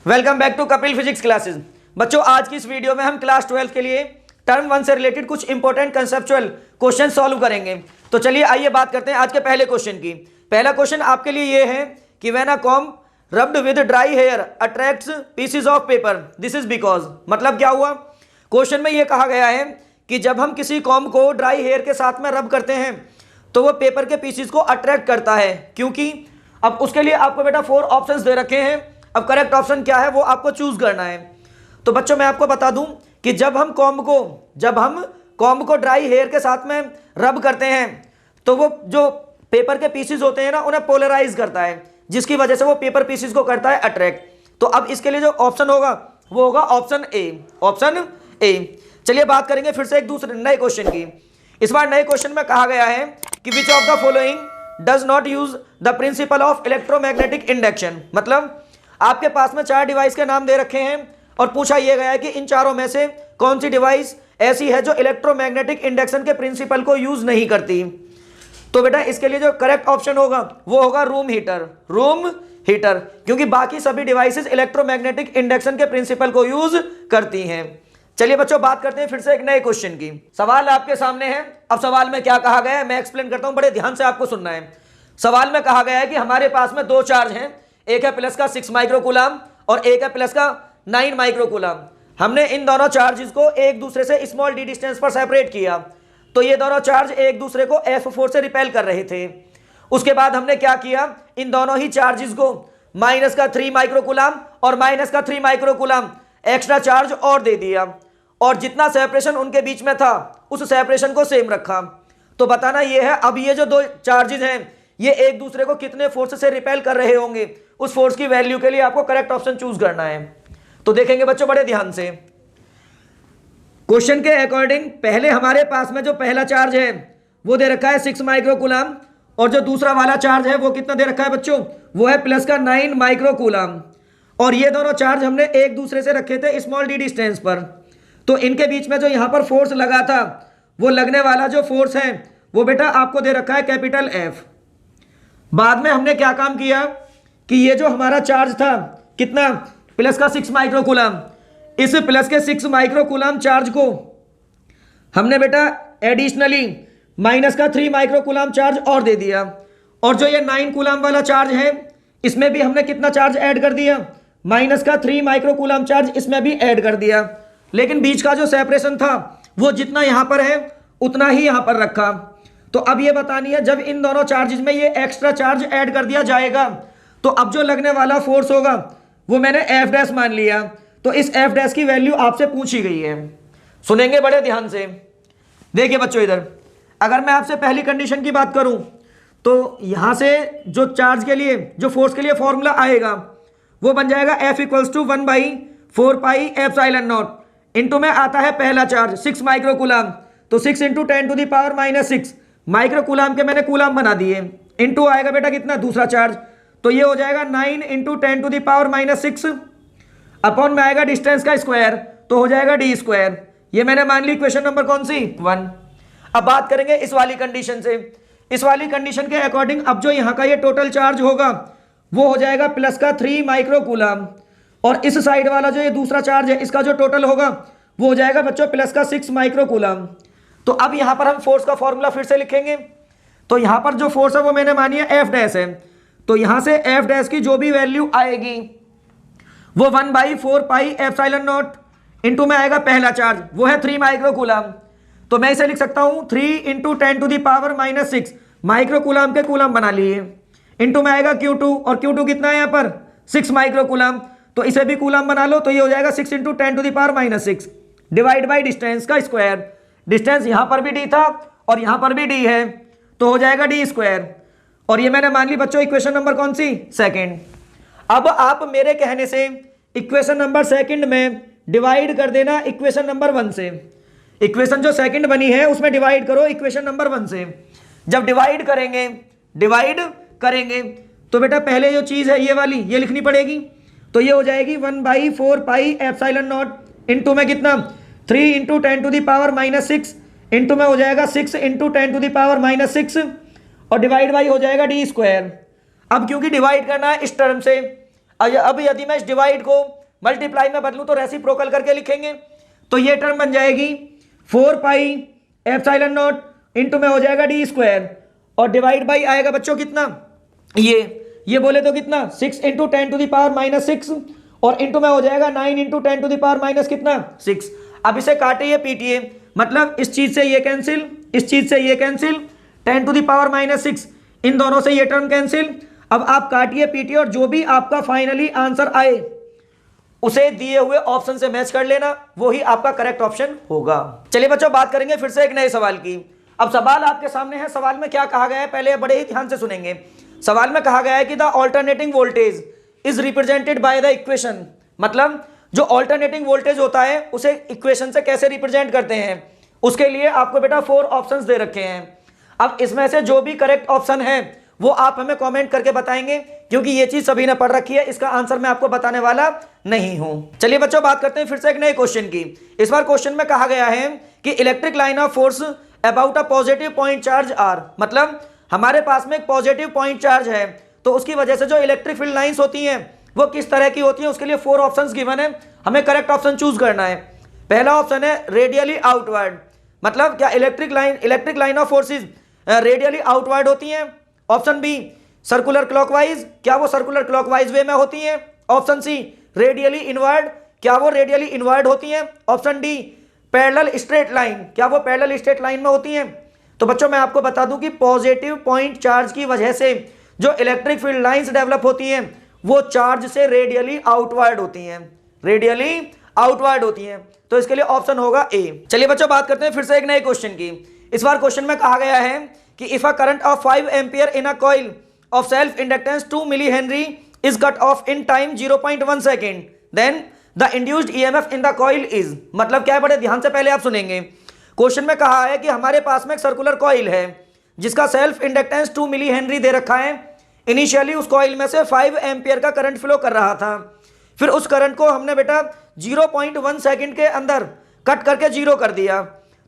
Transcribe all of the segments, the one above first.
Welcome back to Kapil physics classes. बच्चों, आज की इस वीडियो में हम क्लास 12 के लिए टर्म 1 से रिलेटेड कुछ इंपॉर्टेंट कंसेप्चुअल क्वेश्चन सॉल्व करेंगे। तो चलिए आइए बात करते हैं आज के पहले क्वेश्चन की। पहला क्वेश्चन आपके लिए ये है कि when a comb rubbed with dry hair attracts pieces of paper, this is because. मतलब क्या हुआ, क्वेश्चन में ये कहा गया है कि जब हम किसी कॉम्ब को ड्राई हेयर के साथ में रब करते हैं तो वो पेपर के पीसेस को अट्रैक्ट करता है, क्योंकि अब उसके लिए आपको बेटा 4 ऑप्शंस दे रखे हैं। अब करेक्ट ऑप्शन क्या है वो आपको चूज करना है। तो बच्चों मैं आपको बता दूं कि जब हम कॉम्ब को ड्राई हेयर के साथ में रब करते हैं तो वो जो पेपर के पीसेस होते हैं ना उन्हें पोलराइज करता है, जिसकी वजह से वो पेपर पीसेस को करता है अट्रैक्ट। तो अब इसके लिए जो ऑप्शन होगा वो होगा ऑप्शन ए। चलिए बात करेंगे फिर से एक दूसरे नए क्वेश्चन की। इस बार नए क्वेश्चन में कहा गया है कि which of the following does not use the principle of electromagnetic induction. मतलब आपके पास में 4 डिवाइस के नाम दे रखे हैं और पूछा यह गया है कि इन चारों में से कौन सी डिवाइस ऐसी है जो इलेक्ट्रोमैग्नेटिक इंडक्शन के प्रिंसिपल को यूज नहीं करती। तो बेटा इसके लिए जो करेक्ट ऑप्शन होगा वो होगा रूम हीटर, क्योंकि बाकी सभी डिवाइसेस इलेक्ट्रोमैग्नेटिक इंडक्शन के प्रिंसिपल को यूज करती हैं। चलिए बच्चों बात करते हैं फिर से एक नए क्वेश्चन की। सवाल आपके सामने है। अब सवाल में क्या कहा गया है मैं एक्सप्लेन करता हूं, बड़े ध्यान से आपको सुनना है। सवाल में कहा गया है कि हमारे पास में 2 चार्ज हैं, एक है प्लस का 6 माइक्रोकूलम और एक है प्लस का 9 माइक्रोकूलम। हमने इन दोनों चार्जेस को एक दूसरे से स्मॉल डी डिस्टेंस पर सेपरेट किया, तो ये दोनों चार्ज एक दूसरे को F4 से रिपेल कर रहे थे। उसके बाद हमने क्या किया, इन दोनों ही चार्जेस को माइनस का 3 माइक्रोकूलम और माइनस का 3 माइक्रोकूलम एक्स्ट्रा चार्ज और दे दिया, और जितना सेपरेशन उनके बीच में था उस सेपरेशन को सेम रखा। तो बताना ये है अब ये जो 2 चार्जेस हैं ये एक दूसरे को कितने फोर्स से रिपेल कर रहे होंगे, उस फोर्स की वैल्यू के लिए आपको करेक्ट ऑप्शन चूज करना है। तो देखेंगे बच्चों बड़े ध्यान से। क्वेश्चन के अकॉर्डिंग पहले हमारे पास में जो पहला चार्ज है वो दे रखा है 6 माइक्रोकूलम, और जो दूसरा वाला चार्ज है वो कितना दे रखा है बच्चों, वो है प्लस का 9 माइक्रोकूलम। और ये दोनों चार्ज हमने एक दूसरे से रखे थे स्मॉल डी डिस्टेंस पर। तो इनके बीच में जो यहां पर फोर्स लगा था वो लगने वाला जो फोर्स है वो बेटा आपको दे रखा है कैपिटल F। बाद में हमने क्या काम किया कि ये जो हमारा चार्ज था कितना, प्लस का 6 माइक्रोकूलम, इस प्लस के 6 माइक्रोकूलम चार्ज को हमने बेटा एडिशनली माइनस का 3 माइक्रोकूलम चार्ज और दे दिया। और जो ये 9 कूलम वाला चार्ज है इसमें भी हमने कितना चार्ज ऐड कर दिया, माइनस का 3 माइक्रोकूलम चार्ज इसमें भी ऐड कर दिया। लेकिन बीच का जो सेपरेशन था वो जितना यहां पर है उतना ही यहां पर रखा। तो अब ये बतानी है जब इन दोनों चार्जेस में ये एक्स्ट्रा चार्ज ऐड कर दिया जाएगा तो अब जो लगने वाला फोर्स होगा वो मैंने F डैश मान लिया। तो इस F डैश की वैल्यू आपसे पूछी गई है, सुनेंगे बड़े ध्यान से। देखिए बच्चों इधर अगर मैं आपसे पहली कंडीशन की बात करूं तो यहां से जो चार्ज के लिए जो फोर्स के लिए फॉर्मूला आएगा वो बन जाएगा F equals to 1/4 pi epsilon naught. Into में आता है पहला चार्ज 6 माइक्रोकूलम, तो 6 × 10⁻⁻6 माइक्रोकूलम के मैंने कूलम बना दिए। इंटू आएगा बेटा कितना दूसरा चार्ज, तो ये हो जाएगा 9 × 10⁻⁻6 अपॉन में आएगा डिस्टेंस का स्क्वायर, तो हो जाएगा d²। ये मैंने मान ली इक्वेशन नंबर कौन सी 1। अब बात करेंगे इस वाली कंडीशन से। इस वाली कंडीशन के अकॉर्डिंग अब जो यहाँ का ये टोटल चार्ज होगा वो हो जाएगा प्लस का 3 माइक्रोकूलम, और इस साइड वाला जो ये दूसरा चार्ज है इसका जो टोटल होगा वो हो जाएगा बच्चों प्लस का 6 माइक्रोकूलम। तो अब यहां पर हम फोर्स का फॉर्मूला फिर से लिखेंगे। तो यहां पर जो फोर्स है वो मैंने मानी है F डैश है, तो यहां से F डैश की जो भी वैल्यू आएगी वो 1/4 पाई एप्सिलॉन नॉट इंटू में आएगा पहला चार्ज वो है 3 माइक्रोकूलम। तो मैं इसे लिख सकता हूं 3 × 10⁻⁻6 माइक्रोकूलम के कूलम बना लिए, इंटू में आएगा Q2, और Q2 कितना है यहाँ पर 6 माइक्रोकूलम, तो इसे भी कूलम बना लो, तो ये हो जाएगा 6 × 10⁻⁻6 डिवाइड बाई डिस्टेंस का स्क्वायर। डिस्टेंस यहां पर भी d था और यहां पर भी d है, तो हो जाएगा d²। और ये मैंने मान ली बच्चों इक्वेशन नंबर कौन सी 2। अब आप मेरे कहने से इक्वेशन नंबर 2 में डिवाइड कर देना इक्वेशन नंबर 1 से। इक्वेशन जो 2 बनी है उसमें डिवाइड करो इक्वेशन नंबर 1 से। जब डिवाइड करेंगे तो बेटा पहले जो चीज है ये वाली ये लिखनी पड़ेगी, तो ये हो जाएगी 1/4 पाई एप्सिलॉन नॉट इंटू में कितना 3 × 10⁻⁻6 इंटू में हो जाएगा 6 × 10⁻⁻6 और डिवाइड बाई हो जाएगा d²। अब क्योंकि डिवाइड करना है इस टर्म से, अब यदि मैं इस डिवाइड को मल्टीप्लाई में बदलूं तो रेसिप्रोकल करके लिखेंगे, तो ये टर्म बन जाएगी 4 पाई एप्सिलॉन नॉट इंटू में हो जाएगा डी स्क्वायर, और डिवाइड बाई आएगा बच्चों कितना, ये बोले तो कितना 6 into 10 to the power minus 6 और इंटू में हो जाएगा 9 into 10 to the power minus कितना 6। अब इसे काटिए पीटिए, मतलब इस चीज से ये कैंसिल, इस चीज से ये cancel, 10 to the power minus 6 इन दोनों से ये टर्म कैंसिल। अब आप काटिए पीटिए और जो भी आपका फाइनली आंसर आए उसे दिए हुए ऑप्शन से मैच कर लेना, वो ही आपका करेक्ट ऑप्शन होगा। चलिए बच्चों बात करेंगे फिर से एक नए सवाल की। अब सवाल आपके सामने है, सवाल में क्या कहा गया है पहले बड़े ही ध्यान से सुनेंगे। सवाल में कहा गया है कि the alternating voltage is represented by the equation, मतलब जो ऑल्टरनेटिंग वोल्टेज होता है उसे इक्वेशन से कैसे रिप्रेजेंट करते हैं, उसके लिए आपको बेटा 4 ऑप्शंस दे रखे हैं। अब इसमें से जो भी करेक्ट ऑप्शन है वो आप हमें कमेंट करके बताएंगे, क्योंकि ये चीज सभी ने पढ़ रखी है, इसका आंसर मैं आपको बताने वाला नहीं हूं। चलिए बच्चों बात करते हैं फिर से एक नए क्वेश्चन की। इस बार क्वेश्चन में कहा गया है कि electric line of force about a positive point charge are, मतलब हमारे पास में एक पॉजिटिव पॉइंट चार्ज है, तो उसकी वजह से जो इलेक्ट्रिक फील्ड लाइंस होती हैं वो किस तरह की होती हैं, उसके लिए 4 ऑप्शंस गिवन है, हमें करेक्ट ऑप्शन चूज करना है। पहला ऑप्शन है रेडियली आउटवर्ड, मतलब क्या electric line of forces radially outward होती हैं। ऑप्शन बी सर्कुलर क्लॉकवाइज, क्या वो सर्कुलर क्लॉकवाइज वे में होती हैं। ऑप्शन सी रेडियली इनवर्ड, क्या वो रेडियली इनवर्ड होती हैं। Option D parallel straight line, क्या वो पैरेलल स्ट्रेट लाइन में होती हैं। तो बच्चों मैं आपको बता दूं कि पॉजिटिव पॉइंट चार्ज की वजह से जो इलेक्ट्रिक फील्ड लाइंस डेवलप होती हैं वो चार्ज से रेडियली आउटवर्ड होती हैं, रेडियली आउटवर्ड होती हैं, तो इसके लिए ऑप्शन होगा ए। चलिए बच्चों बात करते हैं फिर से एक नए क्वेश्चन की। इस बार क्वेश्चन में कहा गया है कि if a current of 5 ampere in a coil of self inductance 2 milli henry is cut off in time 0.1 second, then the induced EMF in the coil is, मतलब क्या है, बड़े ध्यान से पहले आप सुनेंगे। क्वेश्चन में कहा है कि हमारे पास में एक सर्कुलर कॉइल है जिसका सेल्फ इंडक्टेंस 2 मिली हेनरी दे रखा है। इनिशियली उस कॉइल में से 5 एम्पियर का करंट फ्लो कर रहा था, फिर उस करंट को हमने बेटा 0.1 सेकेंड के अंदर कट करके 0 कर दिया।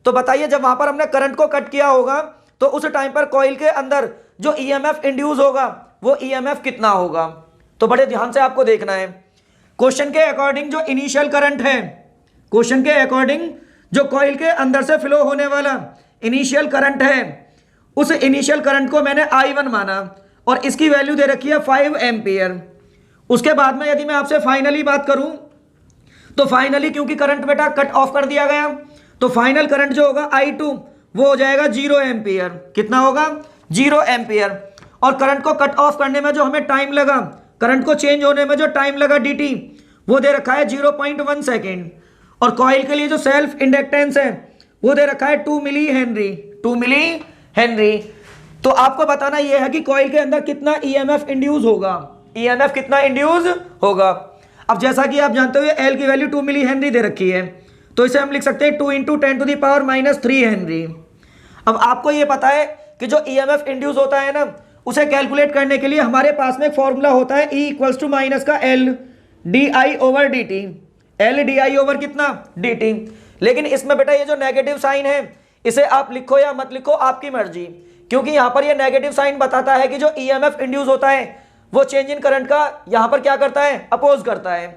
तो बताइए जब वहां पर हमने करंट को कट किया होगा तो उस टाइम पर कॉइल के अंदर जो ईएमएफ इंड्यूस होगा वो ईएमएफ कितना होगा। तो बड़े ध्यान से आपको देखना है, क्वेश्चन के अकॉर्डिंग जो इनिशियल करंट है, क्वेश्चन के अकॉर्डिंग जो कॉइल के अंदर से फ्लो होने वाला इनिशियल करंट है, उस इनिशियल करंट को मैंने I1 माना और इसकी वैल्यू दे रखी है 5 एम्पियर। उसके बाद में यदि मैं आपसे फाइनली बात करूं तो फाइनली क्योंकि करंट बेटा कट ऑफ कर दिया गया तो फाइनल करंट जो होगा I2 वो हो जाएगा 0 एम्पियर। कितना होगा 0 एम्पियर। और करंट को कट ऑफ करने में जो हमें टाइम लगा, करंट को चेंज होने में जो टाइम लगा dt वो दे रखा है 0.1 सेकेंड। और कॉइल के लिए जो सेल्फ इंडक्टेंस है वो दे रखा है 2 मिली हेनरी, 2 मिली हेनरी। तो आपको बताना यह है कि कॉइल के अंदर कितना ईएमएफ इंड्यूस होगा, ईएमएफ कितना इंड्यूस होगा। अब जैसा कि आप जानते हो एल की वैल्यू 2 मिली हेनरी दे रखी है, तो इसे हम लिख सकते हैं 2 into 10 to the power minus 3 henry. अब आपको ये पता है कि जो ईएमएफ इंड्यूस होता है ना उसे कैलकुलेट करने के लिए हमारे पास में एक फॉर्मूला होता है E इक्वल्स टू माइनस का L D over D T, L D over कितना डी टी। लेकिन इसमें बेटा ये जो नेगेटिव साइन है इसे आप लिखो या मत लिखो आपकी मर्जी, क्योंकि यहां पर ये नेगेटिव साइन बताता है कि जो ईएमएफ इंड्यूस होता है वो चेंज इन करंट का यहां पर क्या करता है, अपोज करता है।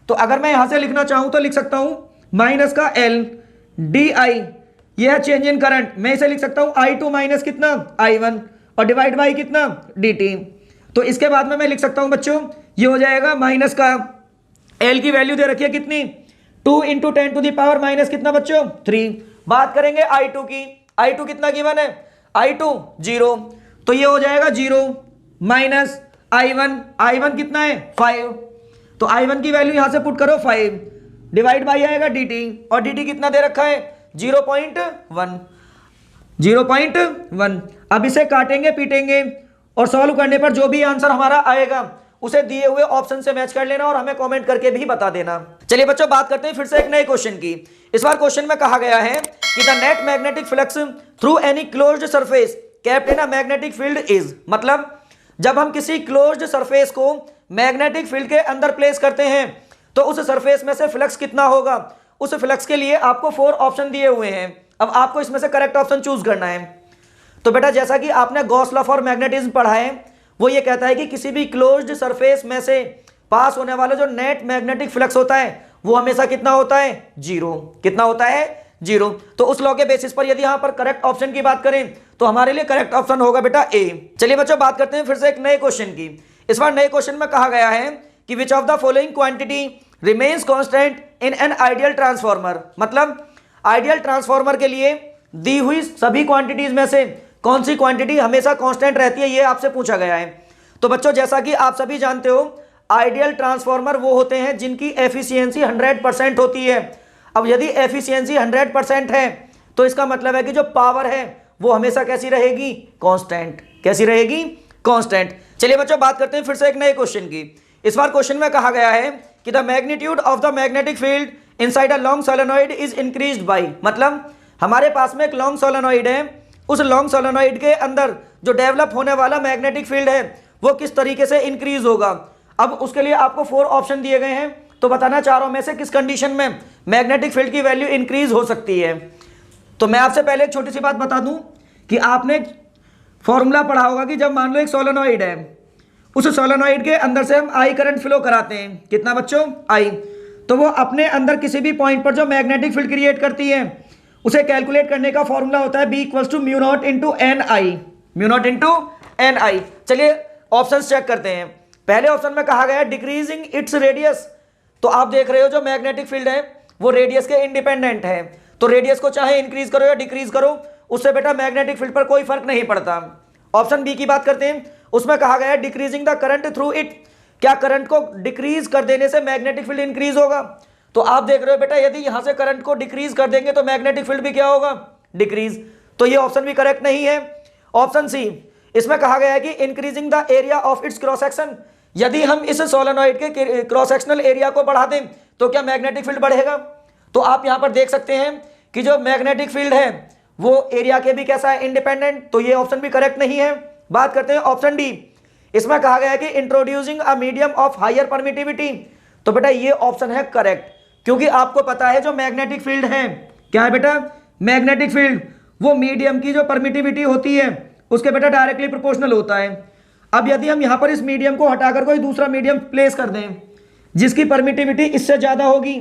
तो अगर मैं यहां से लिखना चाहूं तो लिख सकता हूं माइनस का L डी आई, यह है चेंज इन करंट, मैं इसे लिख सकता हूं I2 माइनस कितना I1 और डिवाइड बाई कितना dt। तो इसके बाद में मैं लिख सकता हूं बच्चों ये हो जाएगा माइनस का L की वैल्यू दे रखी है कितनी 2 into 10 to the power minus कितना बच्चों 3। बात करेंगे I2 की, I2 कितना गिवन है I2 0, तो ये हो जाएगा 0 माइनस I1, I1 कितना है 5, तो I1 की वैल्यू यहां से पुट करो 5 डिवाइड बाई आएगा dt और dt कितना दे रखा है 0.1, 0.1। अब इसे काटेंगे पीटेंगे और सॉल्व करने पर जो भी आंसर हमारा आएगा उसे दिए हुए ऑप्शन से मैच कर लेना और हमें कमेंट करके भी बता देना। चलिए बच्चों बात करते हैं फिर से एक नए क्वेश्चन की। इस बार क्वेश्चन में कहा गया है कि the net magnetic flux through any closed surface kept in a magnetic field is, मतलब जब हम किसी क्लोज्ड सरफेस को मैग्नेटिक फील्ड के अंदर प्लेस करते हैं तो उस सरफेस में से फ्लक्स कितना होगा। उस फ्लक्स के लिए आपको 4 ऑप्शन दिए हुए हैं, अब आपको इसमें से करेक्ट ऑप्शन चूज करना है। तो बेटा जैसा कि आपने गॉस लॉ फॉर मैग्नेटिज्म पढ़ा है वो ये कहता है कि किसी भी क्लोज्ड सरफेस में से पास होने वाला जो नेट मैग्नेटिक फ्लक्स होता है वो हमेशा कितना होता है, जीरो। कितना होता है, जीरो। तो उस लॉ के बेसिस पर यदि यहां पर करेक्ट ऑप्शन की बात करें तो हमारे लिए करेक्ट ऑप्शन होगा बेटा ए। चलिए बच्चों बात करते हैं फिर से एक नए क्वेश्चन की। इस बार नए क्वेश्चन में कहा गया है कि which of the following quantity remains constant in an ideal transformer. मतलब आइडियल ट्रांसफॉर्मर के लिए दी हुई सभी क्वांटिटीज में से कौन सी क्वांटिटी हमेशा कांस्टेंट रहती है, ये आपसे पूछा गया है। तो बच्चों जैसा कि आप सभी जानते हो आइडियल ट्रांसफॉर्मर वो होते हैं जिनकी एफिशिएंसी 100% होती है। अब यदि एफिशिएंसी 100% है तो इसका मतलब है कि जो पावर है वो हमेशा कैसी रहेगी, कांस्टेंट। कैसी रहेगी, कांस्टेंट। चलिए बच्चों बात करते हैं फिर से एक नए क्वेश्चन की। इस बार क्वेश्चन में कहा गया है कि the magnitude of the magnetic field inside a long solenoid is increased by. मतलब हमारे पास में एक लॉन्ग सोलेनॉइड है, उस लॉन्ग सोलेनॉइड के अंदर जो डेवलप होने वाला मैग्नेटिक फील्ड है वो किस तरीके से इंक्रीज होगा। अब उसके लिए आपको 4 ऑप्शन दिए गए हैं, तो बताना चारों में से किस कंडीशन में मैग्नेटिक फील्ड की वैल्यू इंक्रीज हो सकती है। तो मैं आपसे पहले एक छोटी सी बात बता दूं कि आपने फॉर्मूला पढ़ा होगा कि जब मान लो एक सोलेनॉइड है, उस सोलेनॉइड के अंदर से हम आई करंट फ्लो कराते हैं। कितना बच्चों, आई। तो वो अपने अंदर किसी भी पॉइंट पर जो मैग्नेटिक फील्ड क्रिएट करती है उसे कैलकुलेट करने का फॉर्मूला होता है B = μ0 × Ni। μ0 × Ni। चलिए ऑप्शंस चेक करते हैं। पहले ऑप्शन में कहा गया है डिक्रीजिंग इट्स रेडियस। तो आप देख रहे हो जो मैग्नेटिक फील्ड है वो रेडियस के इंडिपेंडेंट है, तो रेडियस को चाहे इंक्रीज करो या डिक्रीज करो उससे बेटा मैग्नेटिक फील्ड पर कोई फर्क नहीं पड़ता। ऑप्शन बी की बात करते हैं, उसमें कहा गया है decreasing the current through it. क्या करंट को डिक्रीज कर देने से मैग्नेटिक फील्ड इंक्रीज होगा। तो आप देख रहे हो बेटा यदि यहां से करंट को डिक्रीज कर देंगे तो मैग्नेटिक फील्ड भी क्या होगा, डिक्रीज। तो ये ऑप्शन भी करेक्ट नहीं है। ऑप्शन सी, इसमें कहा गया है कि increasing the area of its cross section. यदि हम इस सोलेनॉइड के क्रॉस सेक्शनल एरिया को बढ़ा दें तो क्या मैग्नेटिक फील्ड बढ़ेगा। तो आप यहां पर देख सकते हैं कि जो मैग्नेटिक फील्ड है वो एरिया के भी कैसा है, इंडिपेंडेंट। तो ये ऑप्शन भी करेक्ट नहीं है। बात करते हैं ऑप्शन डी। इसमें कहा गया है कि introducing a medium of higher permittivity. तो बेटा ये ऑप्शन है करेक्ट, क्योंकि आपको पता है जो मैग्नेटिक फील्ड है, क्या है बेटा, मैग्नेटिक फील्ड वो मीडियम की जो परमिटिविटी होती है उसके बेटा डायरेक्टली प्रोपोर्शनल होता है। अब यदि हम यहां पर इस मीडियम को हटाकर कोई दूसरा मीडियम प्लेस कर दें जिसकी परमिटिविटी इससे ज्यादा होगी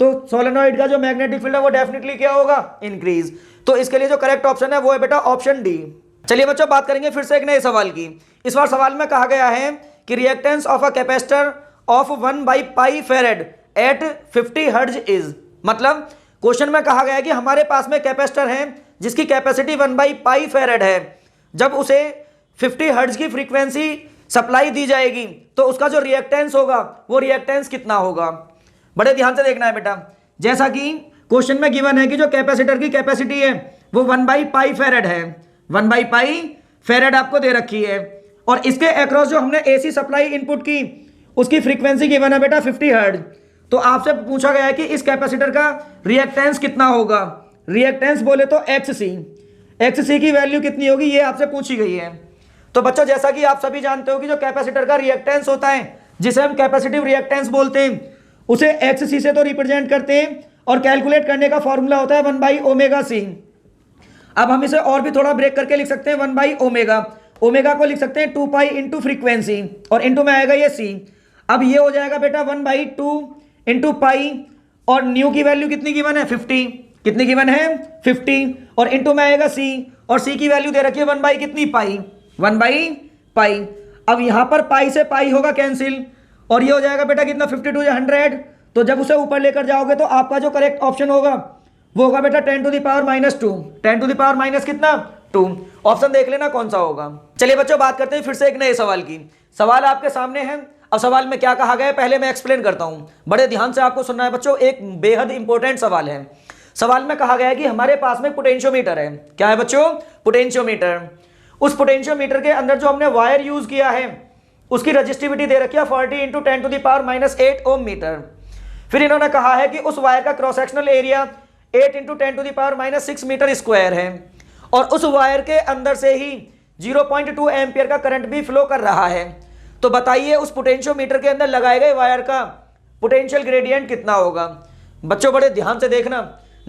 तो सोलेनॉइड का जो मैग्नेटिक फील्ड है वो डेफिनेटली क्या होगा, इंक्रीज। तो इसके लिए जो करेक्ट ऑप्शन है वो है बेटा ऑप्शन डी। चलिए बच्चों बात करेंगे फिर से एक नए सवाल की। इस बार सवाल में कहा गया है कि reactance of a capacitor of 1/π farad at 50 hertz is. मतलब क्वेश्चन में कहा गया है कि हमारे पास में कैपेसिटर है जिसकी कैपेसिटी 1/π फेरेड है। जब उसे 50 हर्ट्ज की फ्रीक्वेंसी सप्लाई दी जाएगी तो उसका जो रिएक्टेंस होगा वो रिएक्टेंस कितना होगा। बड़े ध्यान से देखना है बेटा। जैसा कि क्वेश्चन में गिवन है कि जो कैपेसिटर की कैपेसिटी है वो 1/π फेरेड है, 1/π फेरेड आपको दे रखी है, और इसके अक्रॉस जो हमने एसी सप्लाई इनपुट की उसकी फ्रीक्वेंसी गिवन है बेटा 50 हर्ट्ज। तो आपसे पूछा गया है कि इस कैपेसिटर का रिएक्टेंस कितना होगा। रिएक्टेंस बोले तो XC की वैल्यू कितनी होगी ये आपसे पूछी गई है। तो बच्चों जैसा कि आप सभी जानते हो कि जो कैपेसिटर का रिएक्टेंस होता है जिसे हम कैपेसिटिव रिएक्टेंस बोलते हैं उसे XC से तो रिप्रेजेंट करते हैं और कैलकुलेट करने का फॉर्मूला होता है 1/ωc। अब हम इसे और भी थोड़ा ब्रेक करके लिख सकते हैं 1/ω। ओमेगा को लिख सकते हैं 2π इंटू फ्रीक्वेंसी और इंटू में आएगा ये c। अब ये हो जाएगा बेटा 1/2 इंटू पाई, और न्यू की वैल्यू कितनी गिवन है, 50। कितनी गिवन है, 50, और इंटू में आएगा c, और c की वैल्यू दे रखी है 1 कितनी, पाई, 1/π। अब यहां पर पाई से पाई होगा कैंसिल, और ये हो जाएगा बेटा कितना, 52 या 100। तो जब उसे ऊपर लेकर जाओगे तो आपका जो करेक्ट ऑप्शन होगा वो होगा बेटा 10⁻², 10⁻² कितना, 2। ऑप्शन देख लेना कौन सा होगा। चलिए बच्चों बात करते हैं फिर से एक नए सवाल की। सवाल आपके सामने है। अब सवाल में क्या कहा गया है पहले मैं एक्सप्लेन करता हूं, बड़े ध्यान से आपको सुनना है बच्चों। एक बेहद इंपॉर्टेंट सवाल है। सवाल में कहा गया है कि हमारे पास में पोटेंशियोमीटर है। क्या है बच्चों, पोटेंशियोमीटर। उस पोटेंशियोमीटर के अंदर जो हमने वायर यूज किया है उसकी रजिस्टिविटी दे रखी है 40 × 10⁻⁸ ओम मीटर। फिर इन्होंने कहा है कि उस वायर का cross sectional area 8 × 10⁻⁶ metre square है, और उस वायर के अंदर से ही 0.2 एम्पियर का करंट भी फ्लो कर रहा है। तो बताइए उस पोटेंशियोमीटर के अंदर लगाए गए वायर का पोटेंशियल ग्रेडियंट कितना होगा। बच्चों बड़े ध्यान से देखना,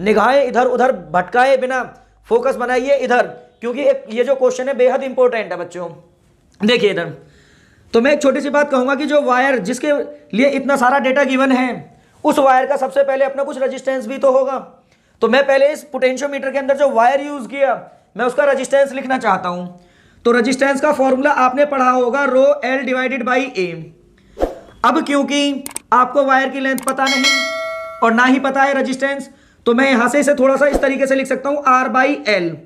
निगाहें इधर उधर भटकाए बिना फोकस बनाइए इधर, क्योंकि ये जो क्वेश्चन है बेहद इंपॉर्टेंट है बच्चों। देखिए इधर तो मैं एक छोटी सी बात कहूंगा कि जो वायर जिसके लिए इतना सारा डेटा गिवन है, उस वायर का सबसे पहले अपना कुछ रेजिस्टेंस भी तो होगा। तो मैं पहले इस पोटेंशियोमीटर के अंदर जो वायर यूज किया, मैं उसका रेजिस्टेंस लिखना चाहता हूं। तो रेजिस्टेंस का फॉर्मूला आपने पढ़ा होगा, रो एल डिवाइडेड बाई ए। अब क्योंकि आपको वायर की लेंथ पता नहीं और ना ही पता है रेजिस्टेंस, तो मैं यहां से इसे थोड़ा सा इस तरीके से लिख सकता हूं, R by L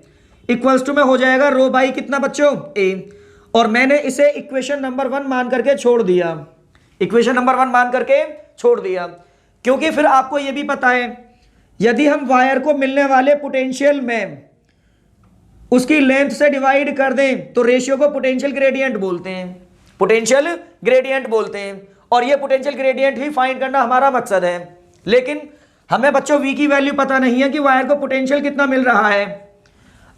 equals to में हो जाएगा रो बाई कितना बच्चों, ए। और मैंने इसे इक्वेशन नंबर 1 मान करके छोड़ दिया, इक्वेशन नंबर 1 मान करके छोड़ दिया, क्योंकि फिर आपको यह भी पता है यदि हम वायर को मिलने वाले पोटेंशियल में उसकी लेंथ से डिवाइड कर दें तो रेशियो को पोटेंशियल ग्रेडियंट बोलते हैं, पोटेंशियल ग्रेडियंट बोलते हैं। और ये पोटेंशियल ग्रेडियंट ही फाइंड करना हमारा मकसद है। लेकिन हमें बच्चों वी की वैल्यू पता नहीं है कि वायर को पोटेंशियल कितना मिल रहा है।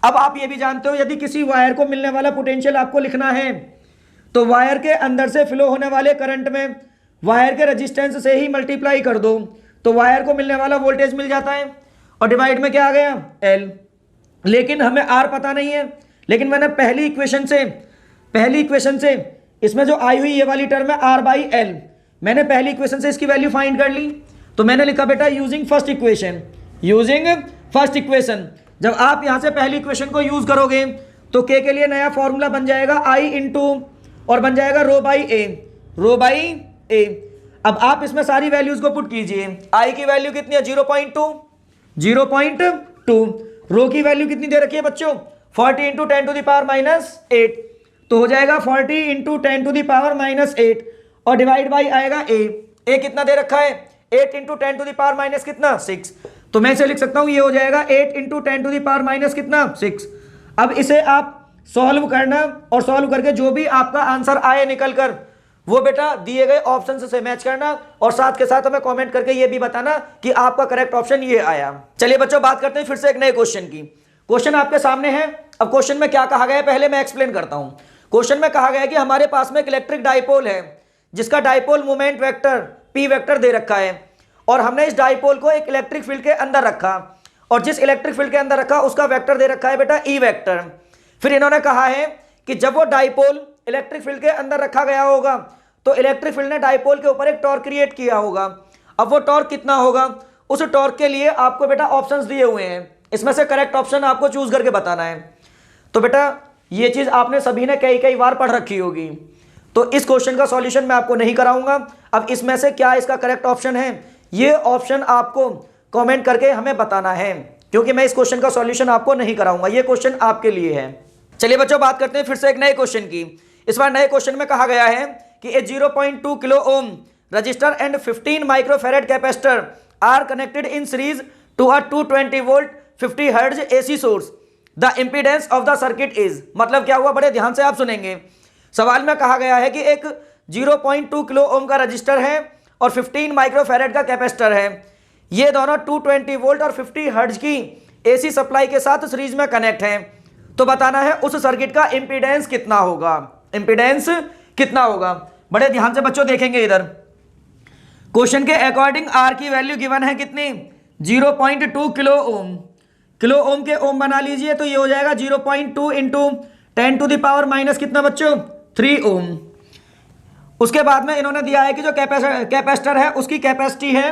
अब आप ये भी जानते हो यदि किसी वायर को मिलने वाला पोटेंशियल आपको लिखना है तो वायर के अंदर से फ्लो होने वाले करंट में वायर के रेजिस्टेंस से ही मल्टीप्लाई कर दो, तो वायर को मिलने वाला वोल्टेज मिल जाता है और डिवाइड में क्या आ गया, एल। लेकिन हमें आर पता नहीं है। लेकिन मैंने पहली इक्वेशन से इसमें जो आई हुई ये वाली टर्म है आर बाई एल, मैंने पहली इक्वेशन से इसकी वैल्यू फाइंड कर ली। तो मैंने लिखा बेटा यूजिंग फर्स्ट इक्वेशन। जब आप यहां से पहली इक्वेशन को यूज करोगे तो के लिए नया फॉर्मूला बन जाएगा आई इंटू और बन जाएगा रो बाई ए। अब आप इसमें सारी वैल्यूज को पुट कीजिए। आई की वैल्यू कितनी है, 0.2। रो की वैल्यू कितनी दे रखी है बच्चों, 40 इंटू 10 टू द पावर -8, तो हो जाएगा 40 इंटू 10 टू द पावर -8 और डिवाइड बाई आएगा ए कितना दे रखा है, 8 into 10 to the power minus कितना, 6। तो मैं इसे लिख सकता हूं, ये हो जाएगा 8 into 10 to the power minus कितना, 6। अब इसे आप सॉल्व करना और सॉल्व करके जो भी आपका आंसर आए निकल कर वो बेटा दिए गए ऑप्शन से मैच करना और साथ के साथ हमें कमेंट करके ये भी बताना कि आपका करेक्ट ऑप्शन ये आया। चलिए बच्चों बात करते हैं फिर से एक नए क्वेश्चन की। क्वेश्चन आपके सामने है। अब क्वेश्चन में क्या कहा गया है पहले मैं एक्सप्लेन करता हूं। क्वेश्चन में कहा गया है कि हमारे पास में एक इलेक्ट्रिक डाइपोल है जिसका dipole moment vector P vector दे रखा है और हमने इस डाइपोल को एक इलेक्ट्रिक फील्ड के अंदर रखा और जिस इलेक्ट्रिक फील्ड के अंदर रखा उसका वेक्टर दे रखा है बेटा ई वेक्टर। फिर इन्होंने कहा है कि जब वो डाइपोल इलेक्ट्रिक फील्ड के अंदर रखा गया होगा तो इलेक्ट्रिक फील्ड ने डाइपोल के ऊपर एक टॉर्क क्रिएट किया होगा। अब वो टॉर्क कितना होगा, उस टॉर्क के लिए आपको बेटा ऑप्शंस दिए हुए हैं, इसमें से करेक्ट ऑप्शन आपको चूज करके बताना है। तो बेटा ये चीज आपने सभी ने कई बार पढ़ रखी होगी, तो इस क्वेश्चन का सॉल्यूशन मैं आपको नहीं कराऊंगा। अब इसमें से क्या इसका करेक्ट ऑप्शन है ये ऑप्शन आपको कमेंट करके हमें बताना है, क्योंकि मैं इस क्वेश्चन का सॉल्यूशन आपको नहीं कराऊंगा, ये क्वेश्चन आपके लिए है। चलिए बच्चों बात करते हैं फिर से एक नए क्वेश्चन की। इस बार नए क्वेश्चन में कहा गया है कि a 0.2 kilo ohm resistor and 15 microfarad capacitor are connected in series to a 220 volt 50 hertz AC source, the impedance of the circuit is. मतलब क्या हुआ, बड़े ध्यान से आप सुनेंगे। सवाल में कहा गया है कि एक 0.2 किलो ओम का रजिस्टर है और 15 माइक्रोफैरेड का कैपेसिटर है, ये दोनों 220 वोल्ट और 50 हर्ट्ज की एसी सप्लाई के साथ सीरीज में कनेक्ट हैं। तो बताना है उस सर्किट का इंपीडेंस कितना होगा, इंपीडेंस कितना होगा। बड़े ध्यान से बच्चों देखेंगे इधर, क्वेश्चन के अकॉर्डिंग आर की वैल्यू गिवन है कितनी, 0.2 किलो ओम। किलो ओम के ओम बना लीजिए तो ये हो जाएगा 0.2 into 10 to the power minus कितना बच्चों, 3 ओम। उसके बाद में इन्होंने दिया है कि जो कैपेसिटर है उसकी कैपेसिटी है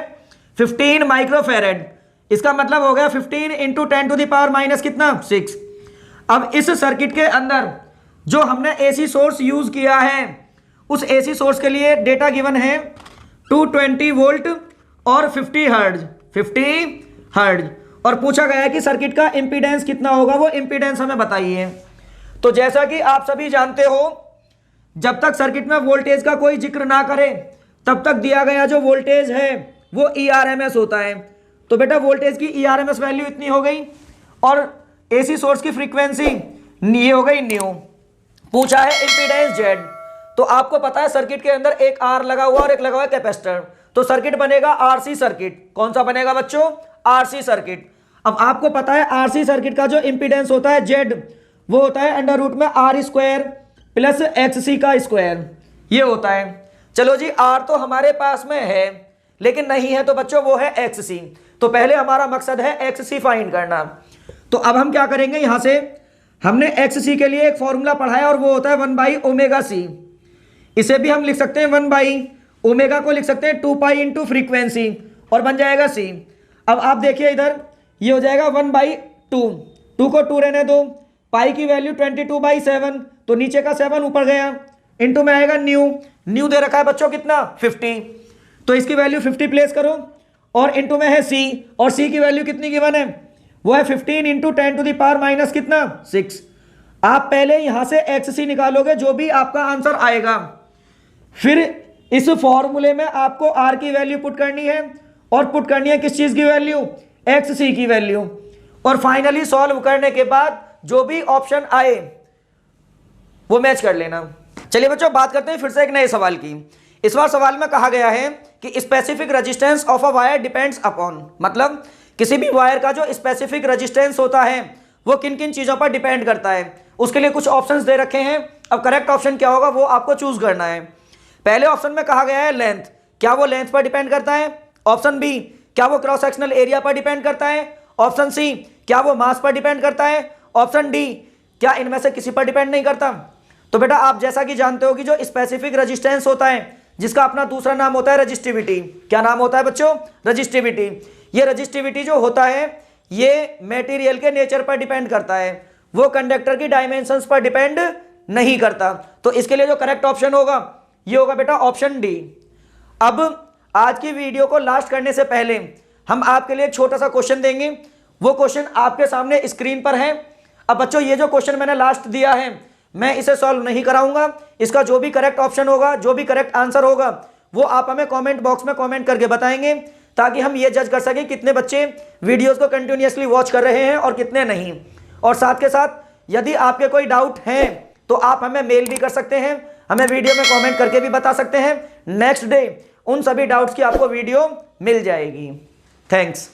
15 माइक्रोफैरेड, इसका मतलब हो गया 15 into 10 to the power minus कितना, 6। अब इस सर्किट के अंदर जो हमने एसी सोर्स यूज किया है उस एसी सोर्स के लिए डेटा गिवन है 220 वोल्ट और 50 हर्ट्ज और पूछा गया है कि सर्किट का इंपीडेंस कितना होगा, वो इंपीडेंस हमें बताइए। तो जैसा कि आप सभी जानते हो जब तक सर्किट में वोल्टेज का कोई जिक्र ना करे तब तक दिया गया जो वोल्टेज है वो ERMS होता है। तो बेटा वोल्टेज की ERMS वैल्यू इतनी हो गई और एसी सोर्स की फ्रीक्वेंसी ये हो गई न्यू। पूछा है इंपीडेंस Z, तो आपको पता है सर्किट के अंदर एक R लगा हुआ और एक लगा हुआ कैपेसिटर, तो सर्किट बनेगा RC सर्किट। कौन सा बनेगा बच्चों, RC सर्किट। अब आपको पता है RC सर्किट का जो इंपीडेंस होता है Z वो होता है अंडर रूट में R² प्लस XC का स्क्वायर, ये होता है। चलो जी R तो हमारे पास में है लेकिन नहीं है तो बच्चों वो है XC। तो पहले हमारा मकसद है XC फाइंड करना। तो अब हम क्या करेंगे, यहां से हमने XC के लिए एक फॉर्मूला पढ़ा है और वो होता है 1/ωc। इसे भी हम लिख सकते हैं 1/ओमेगा को लिख सकते हैं 2 पाई इंटू फ्रीक्वेंसी और बन जाएगा सी। अब आप देखिए इधर ये हो जाएगा 1/2, 2 को 2 रहने दो, पाई की वैल्यू 22/7 तो नीचे का 7 ऊपर गया, इंटू में आएगा न्यू दे रखा है बच्चों कितना 50, तो इसकी वैल्यू 50 प्लेस करो और इंटू में है सी, और सी की वैल्यू कितनी गिवन है, वो है 15 into 10 to the power minus कितना 6। आप पहले यहां से एक्स सी निकालोगे जो भी आपका आंसर आएगा, फिर इस फॉर्मूले में आपको आर की वैल्यू पुट करनी है और पुट करनी है किस चीज की वैल्यू, एक्स सी की वैल्यू, और फाइनली सॉल्व करने के बाद जो भी ऑप्शन आए वो मैच कर लेना। चलिए बच्चों बात करते हैं फिर से एक नए सवाल की। इस बार सवाल में कहा गया है कि specific resistance of a wire depends upon, मतलब किसी भी वायर का जो स्पेसिफिक रेजिस्टेंस होता है वो किन किन चीजों पर डिपेंड करता है। उसके लिए कुछ ऑप्शंस दे रखे हैं। अब करेक्ट ऑप्शन क्या होगा वो आपको चूज करना है। पहले ऑप्शन में कहा गया है लेंथ, क्या वो लेंथ पर डिपेंड करता है। ऑप्शन बी, क्या वो क्रॉस सेक्शनल एरिया पर डिपेंड करता है। ऑप्शन सी, क्या वो मास पर डिपेंड करता है। ऑप्शन डी, क्या इनमें से किसी पर डिपेंड नहीं करता। तो बेटा आप जैसा कि जानते हो कि जो स्पेसिफिक रेजिस्टेंस होता है जिसका अपना दूसरा नाम होता है रजिस्टिविटी, क्या नाम होता है बच्चों, रजिस्टिविटी। ये रजिस्टिविटी जो होता है ये मटेरियल के नेचर पर डिपेंड करता है, वो कंडक्टर की डायमेंशंस पर डिपेंड नहीं करता। तो इसके लिए जो करेक्ट ऑप्शन होगा ये होगा बेटा ऑप्शन डी। अब आज की वीडियो को लास्ट करने से पहले हम आपके लिए एक छोटा सा क्वेश्चन देंगे, वो क्वेश्चन आपके सामने स्क्रीन पर है। अब बच्चों ये जो क्वेश्चन मैंने लास्ट दिया है मैं इसे सॉल्व नहीं कराऊंगा, इसका जो भी करेक्ट ऑप्शन होगा, जो भी करेक्ट आंसर होगा वो आप हमें कमेंट बॉक्स में कमेंट करके बताएंगे, ताकि हम ये जज कर सकें कितने बच्चे वीडियोस को कंटिन्यूअसली वॉच कर रहे हैं और कितने नहीं। और साथ के साथ यदि आपके कोई डाउट हैं तो आप हमें मेल भी कर सकते हैं, हमें वीडियो में कमेंट करके भी बता सकते हैं। नेक्स्ट डे उन सभी डाउट्स की आपको वीडियो मिल जाएगी। थैंक्स।